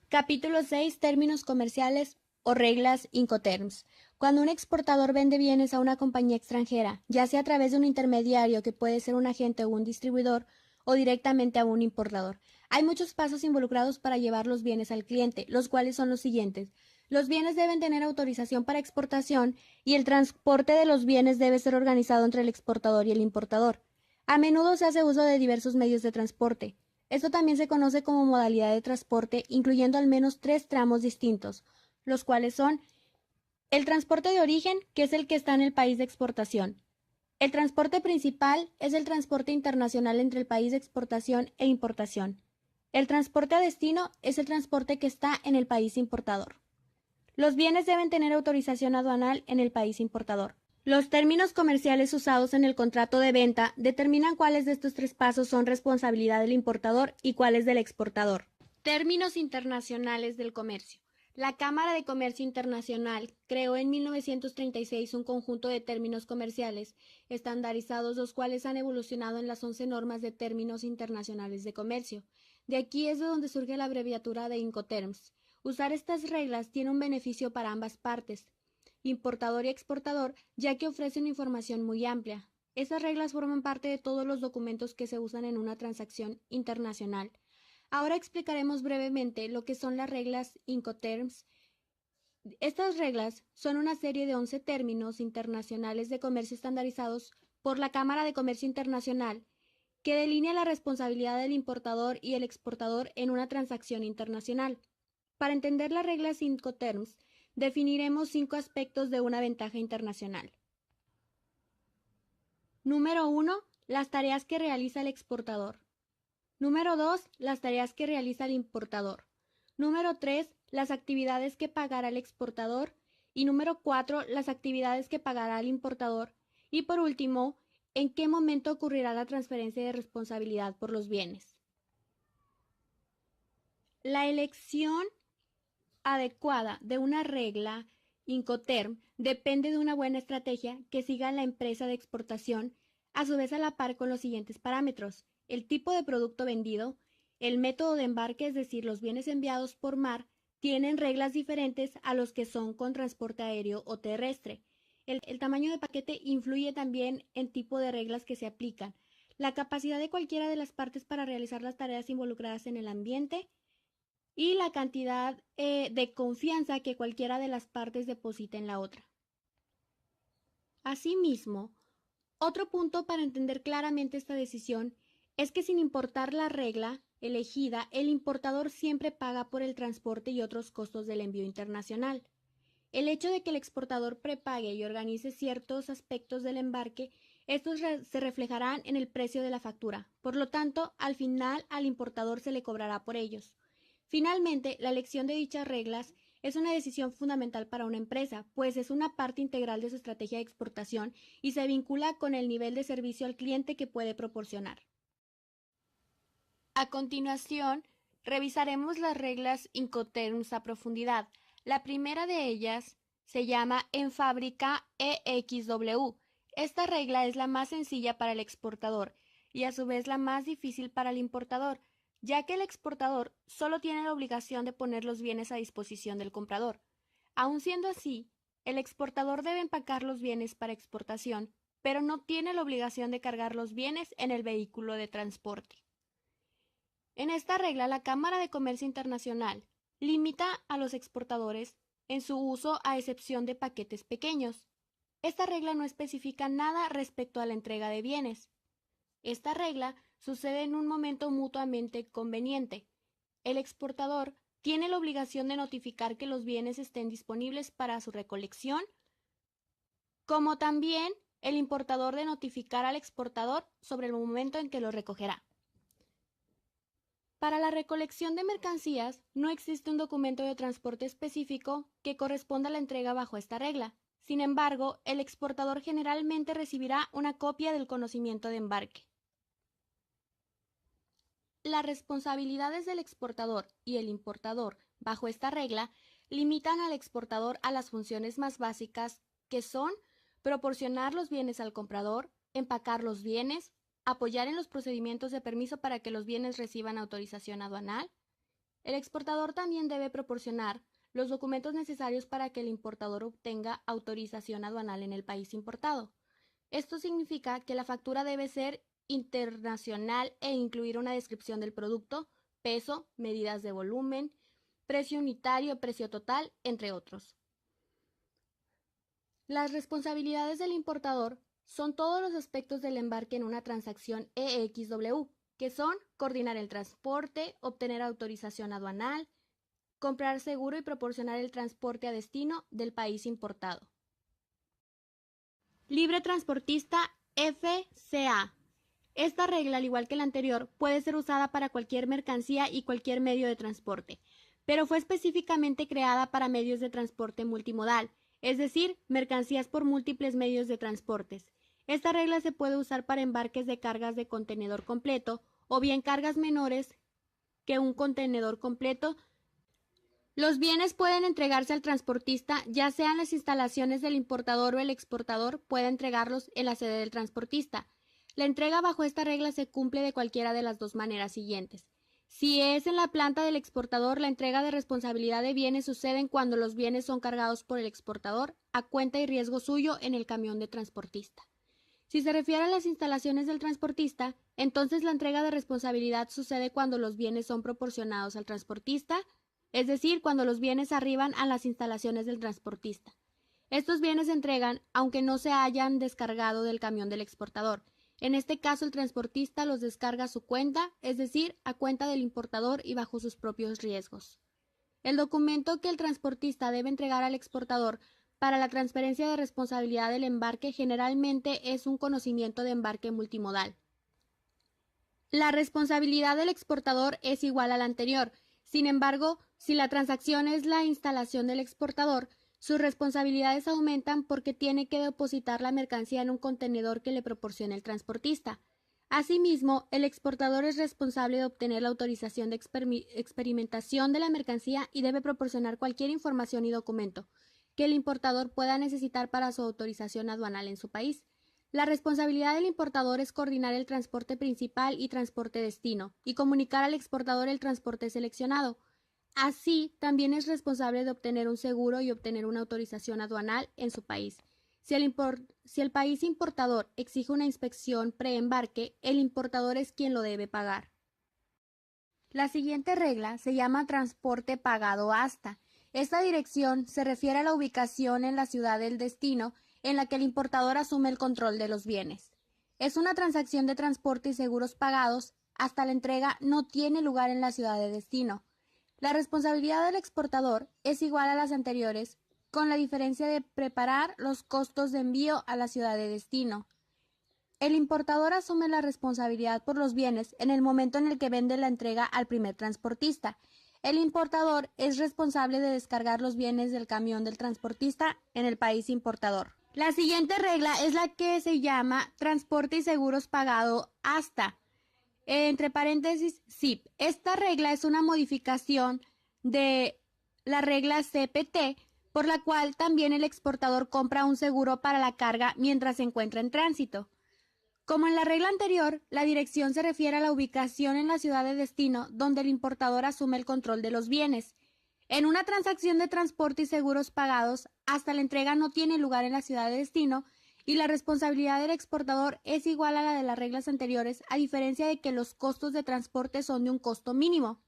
Capítulo 6. Términos comerciales o reglas Incoterms. Cuando un exportador vende bienes a una compañía extranjera, ya sea a través de un intermediario que puede ser un agente o un distribuidor, o directamente a un importador, hay muchos pasos involucrados para llevar los bienes al cliente, los cuales son los siguientes. Los bienes deben tener autorización para exportación y el transporte de los bienes debe ser organizado entre el exportador y el importador. A menudo se hace uso de diversos medios de transporte. Esto también se conoce como modalidad de transporte, incluyendo al menos tres tramos distintos, los cuales son el transporte de origen, que es el que está en el país de exportación. El transporte principal es el transporte internacional entre el país de exportación e importación. El transporte a destino es el transporte que está en el país importador. Los bienes deben tener autorización aduanal en el país importador. Los términos comerciales usados en el contrato de venta determinan cuáles de estos tres pasos son responsabilidad del importador y cuáles del exportador. Términos internacionales del comercio. La Cámara de Comercio Internacional creó en 1936 un conjunto de términos comerciales estandarizados, los cuales han evolucionado en las 11 normas de términos internacionales de comercio. De aquí es de donde surge la abreviatura de Incoterms. Usar estas reglas tiene un beneficio para ambas partes, importador y exportador, ya que ofrecen información muy amplia. Estas reglas forman parte de todos los documentos que se usan en una transacción internacional. Ahora explicaremos brevemente lo que son las reglas Incoterms. Estas reglas son una serie de 11 términos internacionales de comercio estandarizados por la Cámara de Comercio Internacional que delinea la responsabilidad del importador y el exportador en una transacción internacional. Para entender las reglas Incoterms, definiremos 5 aspectos de una ventaja internacional. Número 1. Las tareas que realiza el exportador. Número 2. Las tareas que realiza el importador. Número 3. Las actividades que pagará el exportador. Y número 4. Las actividades que pagará el importador. Y por último, ¿en qué momento ocurrirá la transferencia de responsabilidad por los bienes? La elección adecuada de una regla Incoterm depende de una buena estrategia que siga la empresa de exportación, a su vez a la par con los siguientes parámetros: el tipo de producto vendido, el método de embarque, es decir, los bienes enviados por mar tienen reglas diferentes a los que son con transporte aéreo o terrestre. El tamaño de paquete influye también en tipo de reglas que se aplican, la capacidad de cualquiera de las partes para realizar las tareas involucradas en el ambiente, y la cantidad de confianza que cualquiera de las partes deposita en la otra. Asimismo, otro punto para entender claramente esta decisión es que, sin importar la regla elegida, el importador siempre paga por el transporte y otros costos del envío internacional. El hecho de que el exportador prepague y organice ciertos aspectos del embarque, estos se reflejarán en el precio de la factura. Por lo tanto, al final al importador se le cobrará por ellos. Finalmente, la elección de dichas reglas es una decisión fundamental para una empresa, pues es una parte integral de su estrategia de exportación y se vincula con el nivel de servicio al cliente que puede proporcionar. A continuación, revisaremos las reglas Incoterms a profundidad. La primera de ellas se llama en fábrica EXW. Esta regla es la más sencilla para el exportador y a su vez la más difícil para el importador, ya que el exportador solo tiene la obligación de poner los bienes a disposición del comprador. Aun siendo así, el exportador debe empacar los bienes para exportación, pero no tiene la obligación de cargar los bienes en el vehículo de transporte. En esta regla, la Cámara de Comercio Internacional limita a los exportadores en su uso a excepción de paquetes pequeños. Esta regla no especifica nada respecto a la entrega de bienes. Esta regla sucede en un momento mutuamente conveniente. El exportador tiene la obligación de notificar que los bienes estén disponibles para su recolección, como también el importador de notificar al exportador sobre el momento en que lo recogerá. Para la recolección de mercancías no existe un documento de transporte específico que corresponda a la entrega bajo esta regla. Sin embargo, el exportador generalmente recibirá una copia del conocimiento de embarque. Las responsabilidades del exportador y el importador bajo esta regla limitan al exportador a las funciones más básicas, que son proporcionar los bienes al comprador, empacar los bienes, apoyar en los procedimientos de permiso para que los bienes reciban autorización aduanal, El exportador también debe proporcionar los documentos necesarios para que el importador obtenga autorización aduanal en el país importado. Esto significa que la factura debe ser internacional e incluir una descripción del producto, peso, medidas de volumen, precio unitario, precio total, entre otros. Las responsabilidades del importador son todos los aspectos del embarque en una transacción EXW, que son coordinar el transporte, obtener autorización aduanal, comprar seguro y proporcionar el transporte a destino del país importado. Libre transportista FCA. Esta regla, al igual que la anterior, puede ser usada para cualquier mercancía y cualquier medio de transporte, pero fue específicamente creada para medios de transporte multimodal, es decir, mercancías por múltiples medios de transportes. Esta regla se puede usar para embarques de cargas de contenedor completo o bien cargas menores que un contenedor completo. Los bienes pueden entregarse al transportista, ya sea en las instalaciones del importador o el exportador puede entregarlos en la sede del transportista. La entrega bajo esta regla se cumple de cualquiera de las dos maneras siguientes. Si es en la planta del exportador, la entrega de responsabilidad de bienes sucede cuando los bienes son cargados por el exportador a cuenta y riesgo suyo en el camión de transportista. Si se refiere a las instalaciones del transportista, entonces la entrega de responsabilidad sucede cuando los bienes son proporcionados al transportista, es decir, cuando los bienes arriban a las instalaciones del transportista. Estos bienes se entregan aunque no se hayan descargado del camión del exportador. En este caso, el transportista los descarga a su cuenta, es decir, a cuenta del importador y bajo sus propios riesgos. El documento que el transportista debe entregar al exportador para la transferencia de responsabilidad del embarque generalmente es un conocimiento de embarque multimodal. La responsabilidad del exportador es igual a la anterior. Sin embargo, si la transacción es la instalación del exportador, sus responsabilidades aumentan porque tiene que depositar la mercancía en un contenedor que le proporcione el transportista. Asimismo, el exportador es responsable de obtener la autorización de experimentación de la mercancía y debe proporcionar cualquier información y documento que el importador pueda necesitar para su autorización aduanal en su país. La responsabilidad del importador es coordinar el transporte principal y transporte destino y comunicar al exportador el transporte seleccionado. Así, también es responsable de obtener un seguro y obtener una autorización aduanal en su país. Si el país importador exige una inspección preembarque, el importador es quien lo debe pagar. La siguiente regla se llama transporte pagado hasta. Esta dirección se refiere a la ubicación en la ciudad del destino en la que el importador asume el control de los bienes. Es una transacción de transporte y seguros pagados hasta la entrega no tiene lugar en la ciudad de destino. La responsabilidad del exportador es igual a las anteriores, con la diferencia de preparar los costos de envío a la ciudad de destino. El importador asume la responsabilidad por los bienes en el momento en el que vende la entrega al primer transportista. El importador es responsable de descargar los bienes del camión del transportista en el país importador. La siguiente regla es la que se llama transporte y seguros pagado hasta. Entre paréntesis, SIP. Esta regla es una modificación de la regla CPT, por la cual también el exportador compra un seguro para la carga mientras se encuentra en tránsito. Como en la regla anterior, la dirección se refiere a la ubicación en la ciudad de destino donde el importador asume el control de los bienes. En una transacción de transporte y seguros pagados, hasta la entrega no tiene lugar en la ciudad de destino, y la responsabilidad del exportador es igual a la de las reglas anteriores, a diferencia de que los costos de transporte son de un costo mínimo.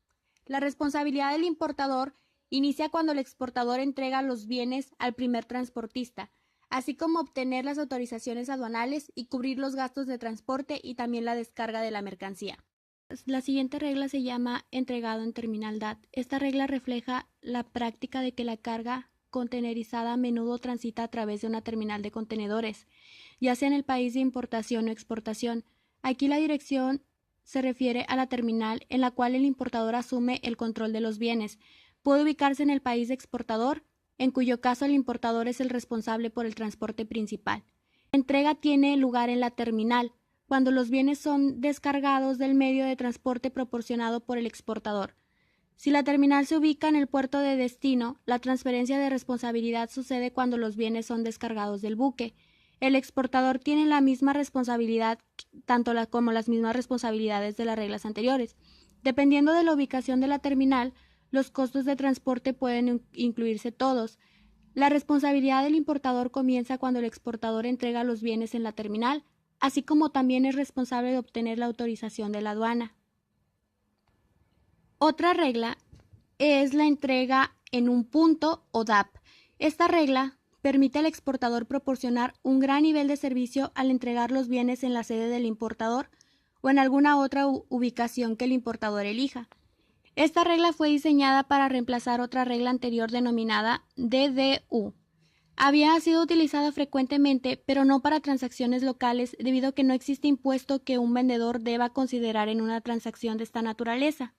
La responsabilidad del importador inicia cuando el exportador entrega los bienes al primer transportista, así como obtener las autorizaciones aduanales y cubrir los gastos de transporte y también la descarga de la mercancía. La siguiente regla se llama entregado en terminal DAT. Esta regla refleja la práctica de que la carga contenerizada a menudo transita a través de una terminal de contenedores, ya sea en el país de importación o exportación. Aquí la dirección se refiere a la terminal en la cual el importador asume el control de los bienes. Puede ubicarse en el país exportador, en cuyo caso el importador es el responsable por el transporte principal. La entrega tiene lugar en la terminal, cuando los bienes son descargados del medio de transporte proporcionado por el exportador. Si la terminal se ubica en el puerto de destino, la transferencia de responsabilidad sucede cuando los bienes son descargados del buque. El exportador tiene la misma responsabilidad, como las mismas responsabilidades de las reglas anteriores. Dependiendo de la ubicación de la terminal, los costos de transporte pueden incluirse todos. La responsabilidad del importador comienza cuando el exportador entrega los bienes en la terminal, así como también es responsable de obtener la autorización de la aduana. Otra regla es la entrega en un punto o DAP. Esta regla permite al exportador proporcionar un gran nivel de servicio al entregar los bienes en la sede del importador o en alguna otra ubicación que el importador elija. Esta regla fue diseñada para reemplazar otra regla anterior denominada DDU. Había sido utilizada frecuentemente, pero no para transacciones locales, debido a que no existe impuesto que un vendedor deba considerar en una transacción de esta naturaleza.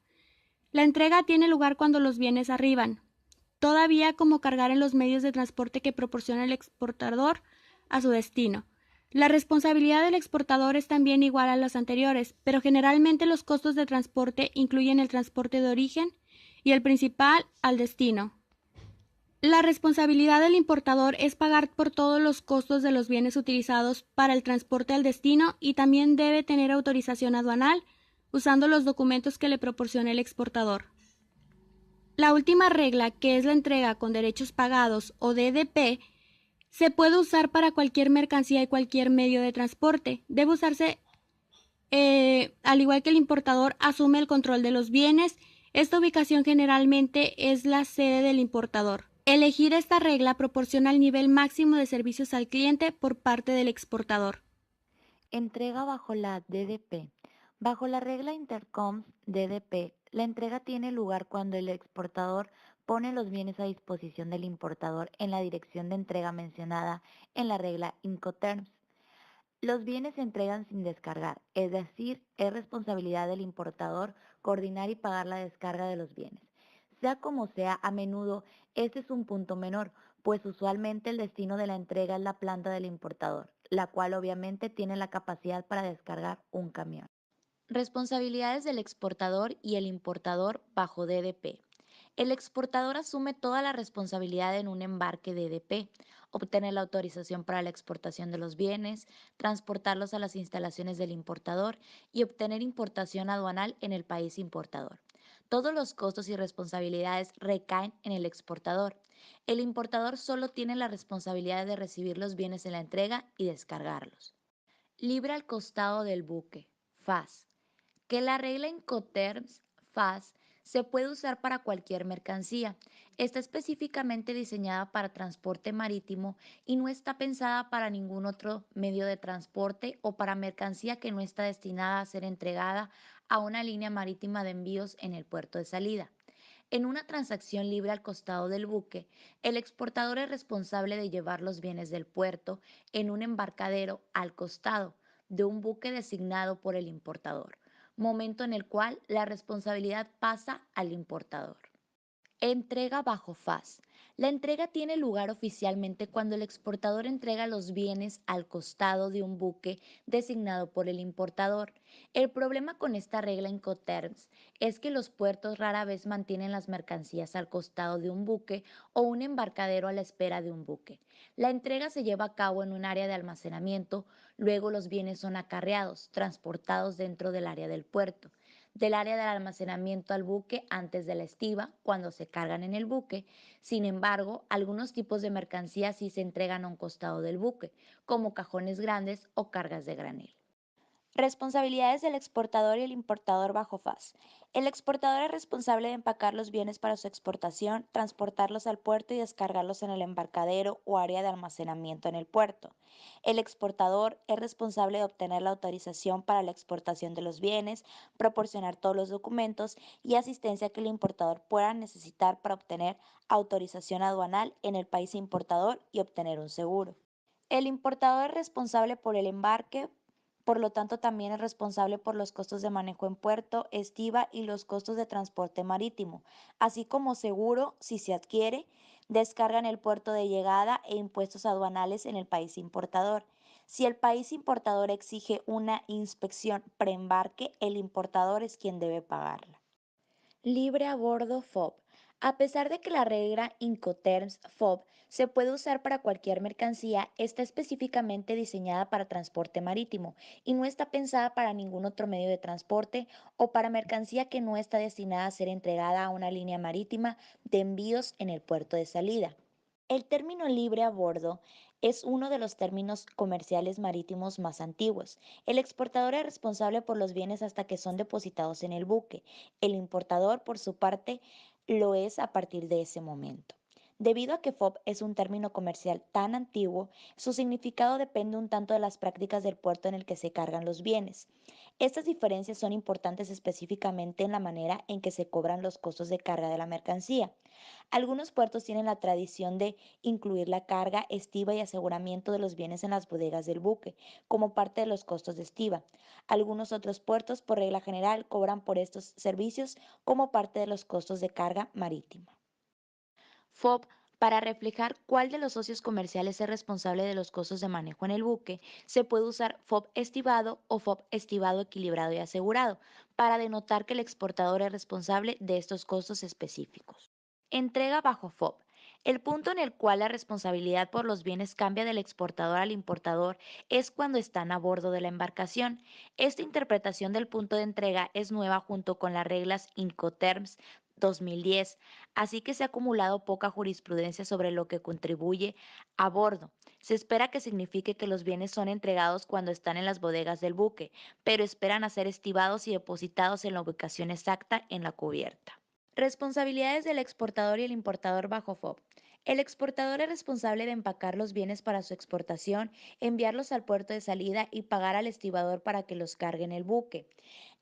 La entrega tiene lugar cuando los bienes arriban, todavía como cargar en los medios de transporte que proporciona el exportador a su destino. La responsabilidad del exportador es también igual a las anteriores, pero generalmente los costos de transporte incluyen el transporte de origen y el principal al destino. La responsabilidad del importador es pagar por todos los costos de los bienes utilizados para el transporte al destino y también debe tener autorización aduanal usando los documentos que le proporcione el exportador. La última regla, que es la entrega con derechos pagados o DDP, se puede usar para cualquier mercancía y cualquier medio de transporte. Debe usarse al igual que el importador asume el control de los bienes. Esta ubicación generalmente es la sede del importador. Elegir esta regla proporciona el nivel máximo de servicios al cliente por parte del exportador. Entrega bajo la DDP. Bajo la regla Intercoms DDP, la entrega tiene lugar cuando el exportador pone los bienes a disposición del importador en la dirección de entrega mencionada en la regla Incoterms. Los bienes se entregan sin descargar, es decir, es responsabilidad del importador coordinar y pagar la descarga de los bienes. Sea como sea, a menudo este es un punto menor, pues usualmente el destino de la entrega es la planta del importador, la cual obviamente tiene la capacidad para descargar un camión. Responsabilidades del exportador y el importador bajo DDP. El exportador asume toda la responsabilidad en un embarque DDP, obtener la autorización para la exportación de los bienes, transportarlos a las instalaciones del importador y obtener importación aduanal en el país importador. Todos los costos y responsabilidades recaen en el exportador. El importador solo tiene la responsabilidad de recibir los bienes en la entrega y descargarlos. Libre al costado del buque, FAS. Que la regla Incoterms FAS se puede usar para cualquier mercancía. Está específicamente diseñada para transporte marítimo y no está pensada para ningún otro medio de transporte o para mercancía que no está destinada a ser entregada a una línea marítima de envíos en el puerto de salida. En una transacción libre al costado del buque, el exportador es responsable de llevar los bienes del puerto en un embarcadero al costado de un buque designado por el importador, momento en el cual la responsabilidad pasa al importador. Entrega bajo FAS. La entrega tiene lugar oficialmente cuando el exportador entrega los bienes al costado de un buque designado por el importador. El problema con esta regla Incoterms es que los puertos rara vez mantienen las mercancías al costado de un buque o un embarcadero a la espera de un buque. La entrega se lleva a cabo en un área de almacenamiento, luego los bienes son acarreados, transportados dentro del área del puerto del área del almacenamiento al buque antes de la estiba, cuando se cargan en el buque. Sin embargo, algunos tipos de mercancías sí se entregan a un costado del buque, como cajones grandes o cargas de granel. Responsabilidades del exportador y el importador bajo FAS. El exportador es responsable de empacar los bienes para su exportación, transportarlos al puerto y descargarlos en el embarcadero o área de almacenamiento en el puerto. El exportador es responsable de obtener la autorización para la exportación de los bienes, proporcionar todos los documentos y asistencia que el importador pueda necesitar para obtener autorización aduanal en el país importador y obtener un seguro. El importador es responsable por el embarque, por lo tanto también es responsable por los costos de manejo en puerto, estiva y los costos de transporte marítimo, así como seguro si se adquiere, descarga en el puerto de llegada e impuestos aduanales en el país importador. Si el país importador exige una inspección preembarque, el importador es quien debe pagarla. Libre a bordo FOB. A pesar de que la regla Incoterms FOB se puede usar para cualquier mercancía, está específicamente diseñada para transporte marítimo y no está pensada para ningún otro medio de transporte o para mercancía que no está destinada a ser entregada a una línea marítima de envíos en el puerto de salida. El término libre a bordo es uno de los términos comerciales marítimos más antiguos. El exportador es responsable por los bienes hasta que son depositados en el buque. El importador, por su parte, lo es a partir de ese momento. Debido a que FOB es un término comercial tan antiguo, su significado depende un tanto de las prácticas del puerto en el que se cargan los bienes. Estas diferencias son importantes específicamente en la manera en que se cobran los costos de carga de la mercancía. Algunos puertos tienen la tradición de incluir la carga, estiva y aseguramiento de los bienes en las bodegas del buque, como parte de los costos de estiva. Algunos otros puertos, por regla general, cobran por estos servicios como parte de los costos de carga marítima. FOB, para reflejar cuál de los socios comerciales es responsable de los costos de manejo en el buque, se puede usar FOB estivado o FOB estivado equilibrado y asegurado, para denotar que el exportador es responsable de estos costos específicos. Entrega bajo FOB. El punto en el cual la responsabilidad por los bienes cambia del exportador al importador es cuando están a bordo de la embarcación. Esta interpretación del punto de entrega es nueva junto con las reglas Incoterms 2010, así que se ha acumulado poca jurisprudencia sobre lo que contribuye a bordo. Se espera que signifique que los bienes son entregados cuando están en las bodegas del buque, pero esperan a ser estibados y depositados en la ubicación exacta en la cubierta. Responsabilidades del exportador y el importador bajo FOB. El exportador es responsable de empacar los bienes para su exportación, enviarlos al puerto de salida y pagar al estibador para que los cargue en el buque.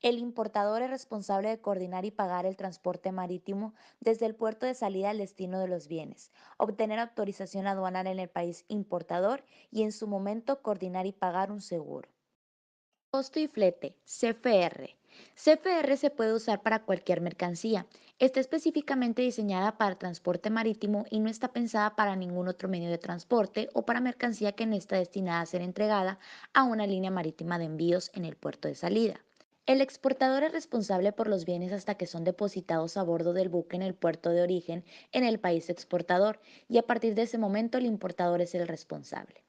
El importador es responsable de coordinar y pagar el transporte marítimo desde el puerto de salida al destino de los bienes, obtener autorización aduanal en el país importador y en su momento coordinar y pagar un seguro. Costo y flete, CFR. CFR se puede usar para cualquier mercancía. Está específicamente diseñada para transporte marítimo y no está pensada para ningún otro medio de transporte o para mercancía que no está destinada a ser entregada a una línea marítima de envíos en el puerto de salida. El exportador es responsable por los bienes hasta que son depositados a bordo del buque en el puerto de origen en el país exportador y a partir de ese momento el importador es el responsable.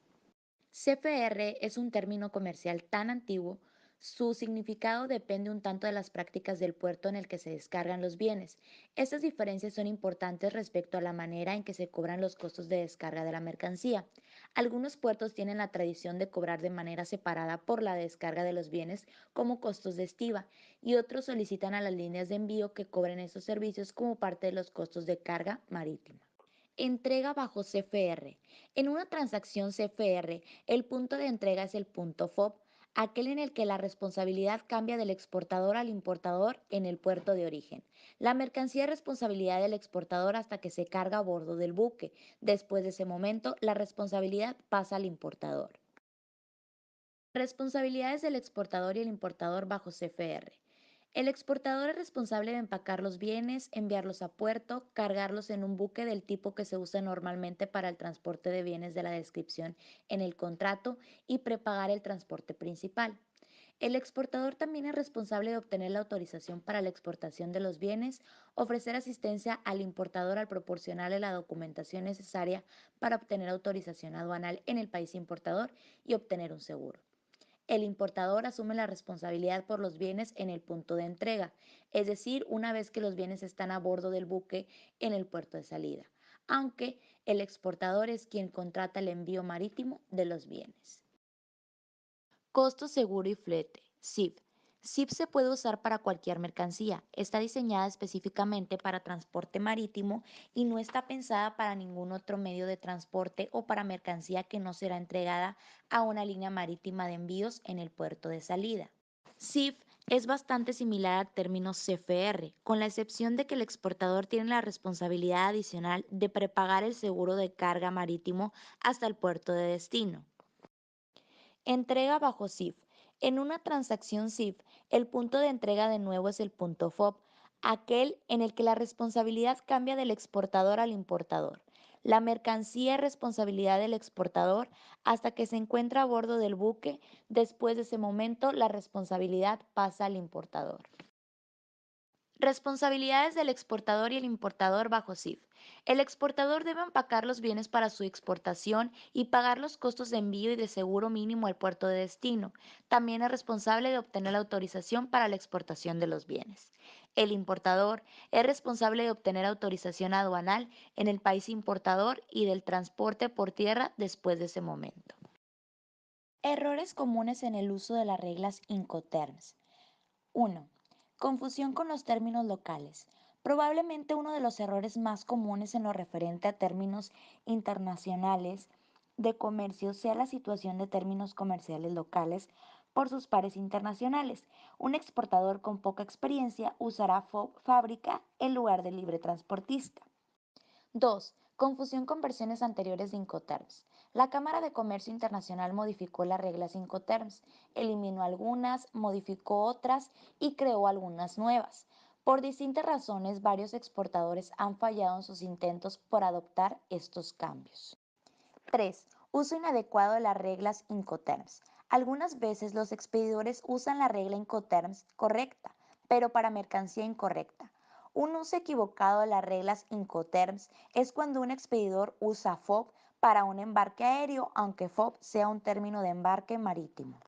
CFR es un término comercial tan antiguo, su significado depende un tanto de las prácticas del puerto en el que se descargan los bienes. Estas diferencias son importantes respecto a la manera en que se cobran los costos de descarga de la mercancía. Algunos puertos tienen la tradición de cobrar de manera separada por la descarga de los bienes como costos de estiva y otros solicitan a las líneas de envío que cobren esos servicios como parte de los costos de carga marítima. Entrega bajo CFR. En una transacción CFR, el punto de entrega es el punto FOB, aquel en el que la responsabilidad cambia del exportador al importador en el puerto de origen. La mercancía es responsabilidad del exportador hasta que se carga a bordo del buque. Después de ese momento, la responsabilidad pasa al importador. Responsabilidades del exportador y el importador bajo CFR. El exportador es responsable de empacar los bienes, enviarlos a puerto, cargarlos en un buque del tipo que se usa normalmente para el transporte de bienes de la descripción en el contrato y prepagar el transporte principal. El exportador también es responsable de obtener la autorización para la exportación de los bienes, ofrecer asistencia al importador al proporcionarle la documentación necesaria para obtener autorización aduanal en el país importador y obtener un seguro. El importador asume la responsabilidad por los bienes en el punto de entrega, es decir, una vez que los bienes están a bordo del buque en el puerto de salida, aunque el exportador es quien contrata el envío marítimo de los bienes. Costo seguro y flete, SIF. SIF se puede usar para cualquier mercancía. Está diseñada específicamente para transporte marítimo y no está pensada para ningún otro medio de transporte o para mercancía que no será entregada a una línea marítima de envíos en el puerto de salida. SIF es bastante similar al término CFR, con la excepción de que el exportador tiene la responsabilidad adicional de prepagar el seguro de carga marítimo hasta el puerto de destino. Entrega bajo CIF. En una transacción CIF, el punto de entrega de nuevo es el punto FOB, aquel en el que la responsabilidad cambia del exportador al importador. La mercancía es responsabilidad del exportador hasta que se encuentra a bordo del buque. Después de ese momento, la responsabilidad pasa al importador. Responsabilidades del exportador y el importador bajo CIF. El exportador debe empacar los bienes para su exportación y pagar los costos de envío y de seguro mínimo al puerto de destino. También es responsable de obtener la autorización para la exportación de los bienes. El importador es responsable de obtener autorización aduanal en el país importador y del transporte por tierra después de ese momento. Errores comunes en el uso de las reglas Incoterms. 1. Confusión con los términos locales. Probablemente uno de los errores más comunes en lo referente a términos internacionales de comercio sea la situación de términos comerciales locales por sus pares internacionales. Un exportador con poca experiencia usará fábrica en lugar de libre transportista. 2. Confusión con versiones anteriores de Incoterms. La Cámara de Comercio Internacional modificó las reglas Incoterms, eliminó algunas, modificó otras y creó algunas nuevas. Por distintas razones, varios exportadores han fallado en sus intentos por adoptar estos cambios. 3. Uso inadecuado de las reglas Incoterms. Algunas veces los expedidores usan la regla Incoterms correcta, pero para mercancía incorrecta. Un uso equivocado de las reglas Incoterms es cuando un expedidor usa FOB para un embarque aéreo, aunque FOB sea un término de embarque marítimo.